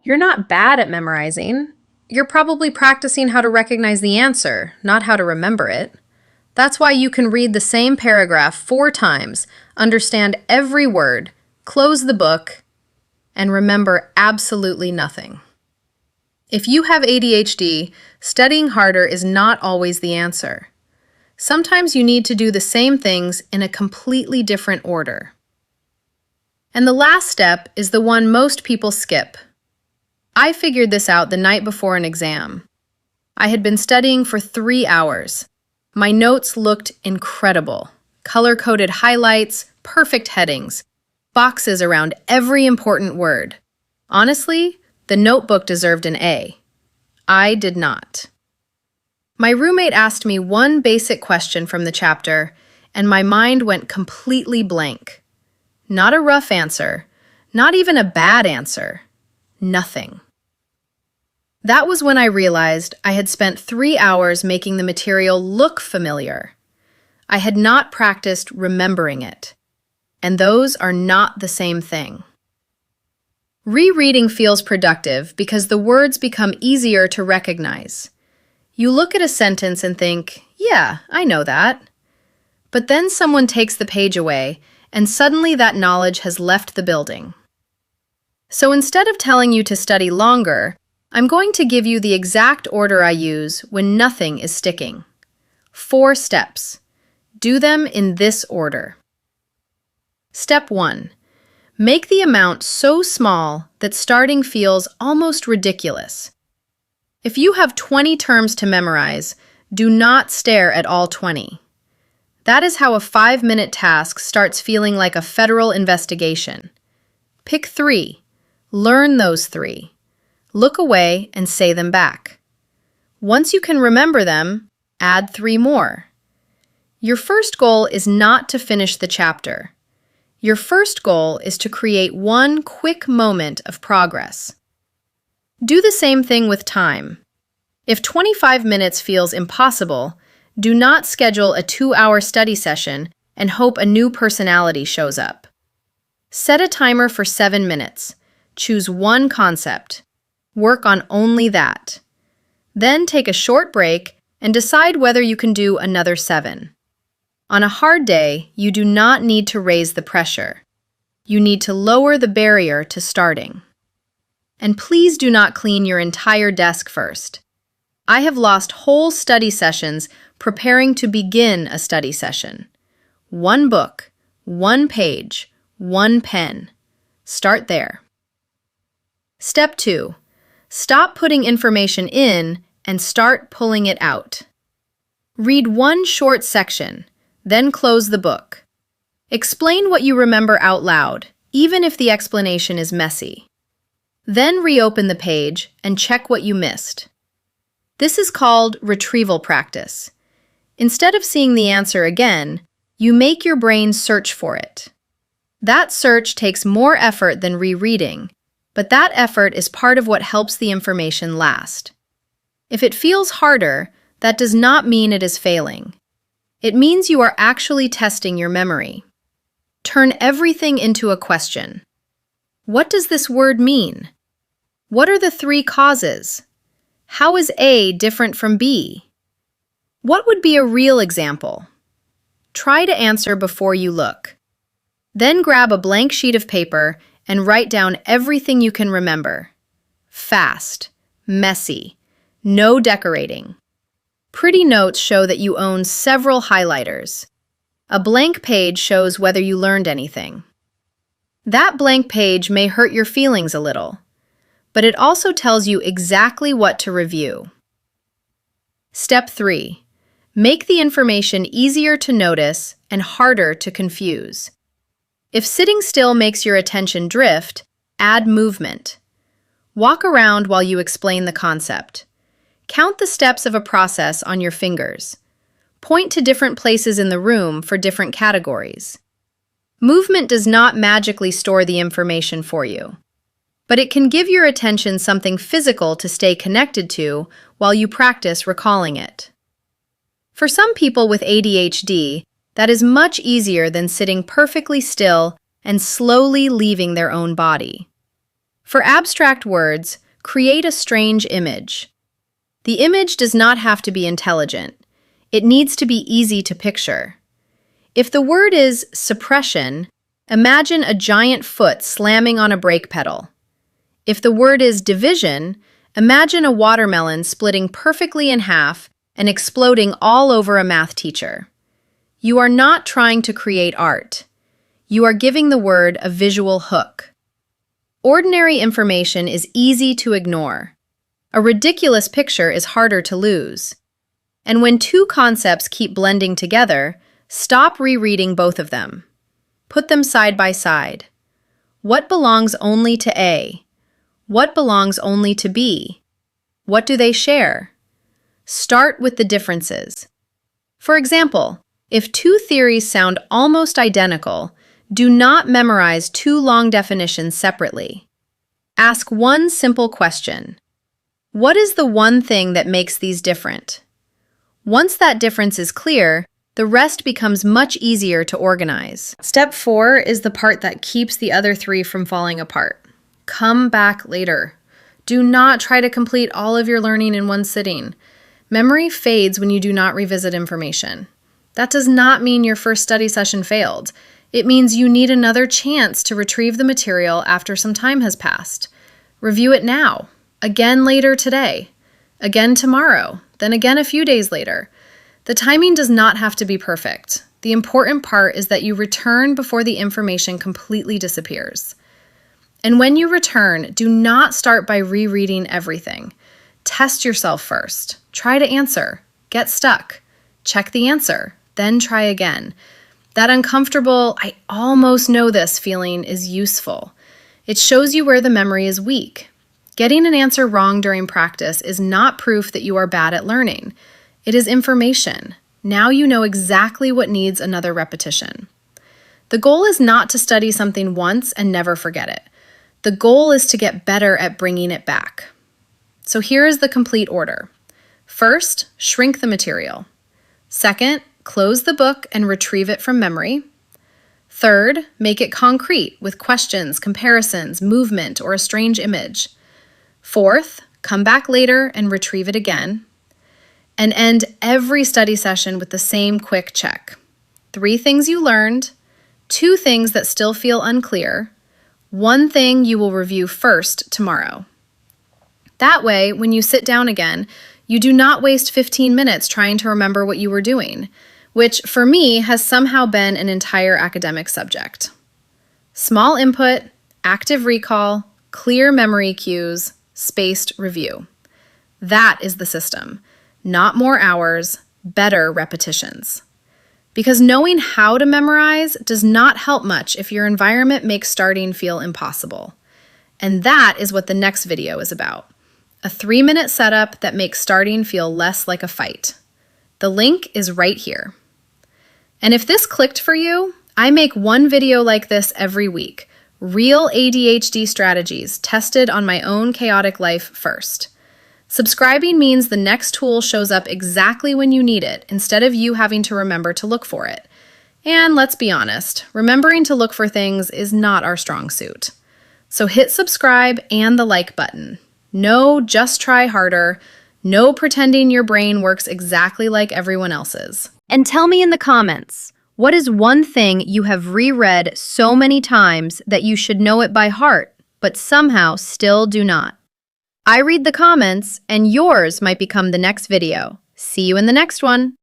You're not bad at memorizing. You're probably practicing how to recognize the answer, not how to remember it. That's why you can read the same paragraph 4 times, understand every word, close the book, and remember absolutely nothing. If you have ADHD, studying harder is not always the answer. Sometimes you need to do the same things in a completely different order. And the last step is the one most people skip. I figured this out the night before an exam. I had been studying for 3 hours. My notes looked incredible. Color-coded highlights, perfect headings, boxes around every important word. Honestly, the notebook deserved an A. I did not. My roommate asked me one basic question from the chapter, and my mind went completely blank. Not a rough answer, not even a bad answer. Nothing. That was when I realized I had spent 3 hours making the material look familiar. I had not practiced remembering it. And those are not the same thing. Rereading feels productive because the words become easier to recognize. You look at a sentence and think, yeah, I know that. But then someone takes the page away, and suddenly that knowledge has left the building. So instead of telling you to study longer, I'm going to give you the exact order I use when nothing is sticking. 4 steps. Do them in this order. Step 1. Make the amount so small that starting feels almost ridiculous. If you have 20 terms to memorize, do not stare at all 20. That is how a 5-minute task starts feeling like a federal investigation. Pick 3. Learn those 3. Look away and say them back. Once you can remember them, add 3 more. Your first goal is not to finish the chapter. Your first goal is to create one quick moment of progress. Do the same thing with time. If 25 minutes feels impossible, do not schedule a 2-hour study session and hope a new personality shows up. Set a timer for 7 minutes. Choose one concept. Work on only that. Then take a short break and decide whether you can do another 7. On a hard day, you do not need to raise the pressure. You need to lower the barrier to starting. And please do not clean your entire desk first. I have lost whole study sessions preparing to begin a study session. 1 book, 1 page, 1 pen. Start there. Step 2. Stop putting information in and start pulling it out. Read one short section, then close the book. Explain what you remember out loud, even if the explanation is messy. Then reopen the page and check what you missed. This is called retrieval practice. Instead of seeing the answer again, you make your brain search for it. That search takes more effort than rereading, but that effort is part of what helps the information last. If it feels harder, that does not mean it is failing. It means you are actually testing your memory. Turn everything into a question. What does this word mean? What are the 3 causes? How is A different from B? What would be a real example? Try to answer before you look. Then grab a blank sheet of paper and write down everything you can remember. Fast, messy, no decorating. Pretty notes show that you own several highlighters. A blank page shows whether you learned anything. That blank page may hurt your feelings a little, but it also tells you exactly what to review. Step 3. Make the information easier to notice and harder to confuse. If sitting still makes your attention drift, add movement. Walk around while you explain the concept. Count the steps of a process on your fingers. Point to different places in the room for different categories. Movement does not magically store the information for you, but it can give your attention something physical to stay connected to while you practice recalling it. For some people with ADHD, that is much easier than sitting perfectly still and slowly leaving their own body. For abstract words, create a strange image. The image does not have to be intelligent. It needs to be easy to picture. If the word is suppression, imagine a giant foot slamming on a brake pedal. If the word is division, imagine a watermelon splitting perfectly in half and exploding all over a math teacher. You are not trying to create art. You are giving the word a visual hook. Ordinary information is easy to ignore. A ridiculous picture is harder to lose. And when two concepts keep blending together, stop rereading both of them. Put them side by side. What belongs only to A? What belongs only to B? What do they share? Start with the differences. For example, if two theories sound almost identical, do not memorize two long definitions separately. Ask one simple question. What is the one thing that makes these different? Once that difference is clear, the rest becomes much easier to organize. Step 4 is the part that keeps the other 3 from falling apart. Come back later. Do not try to complete all of your learning in one sitting. Memory fades when you do not revisit information. That does not mean your first study session failed. It means you need another chance to retrieve the material after some time has passed. Review it now, again later today, again tomorrow, then again a few days later. The timing does not have to be perfect. The important part is that you return before the information completely disappears. And when you return, do not start by rereading everything. Test yourself first. Try to answer. Get stuck. Check the answer. Then try again. That uncomfortable, I almost know this feeling is useful. It shows you where the memory is weak. Getting an answer wrong during practice is not proof that you are bad at learning. It is information. Now you know exactly what needs another repetition. The goal is not to study something once and never forget it. The goal is to get better at bringing it back. So here is the complete order. First, shrink the material. Second, close the book and retrieve it from memory. Third, make it concrete with questions, comparisons, movement, or a strange image. Fourth, come back later and retrieve it again. And end every study session with the same quick check. 3 things you learned, 2 things that still feel unclear, 1 thing you will review first tomorrow. That way, when you sit down again, you do not waste 15 minutes trying to remember what you were doing, which for me has somehow been an entire academic subject. Small input, active recall, clear memory cues, spaced review. That is the system. Not more hours, better repetitions. Because knowing how to memorize does not help much if your environment makes starting feel impossible. And that is what the next video is about. A 3-minute setup that makes starting feel less like a fight. The link is right here. And if this clicked for you, I make one video like this every week. Real ADHD strategies tested on my own chaotic life first. Subscribing means the next tool shows up exactly when you need it, instead of you having to remember to look for it. And let's be honest, remembering to look for things is not our strong suit. So hit subscribe and the like button. No, just try harder. No pretending your brain works exactly like everyone else's. And tell me in the comments, what is one thing you have reread so many times that you should know it by heart, but somehow still do not? I read the comments, and yours might become the next video. See you in the next one.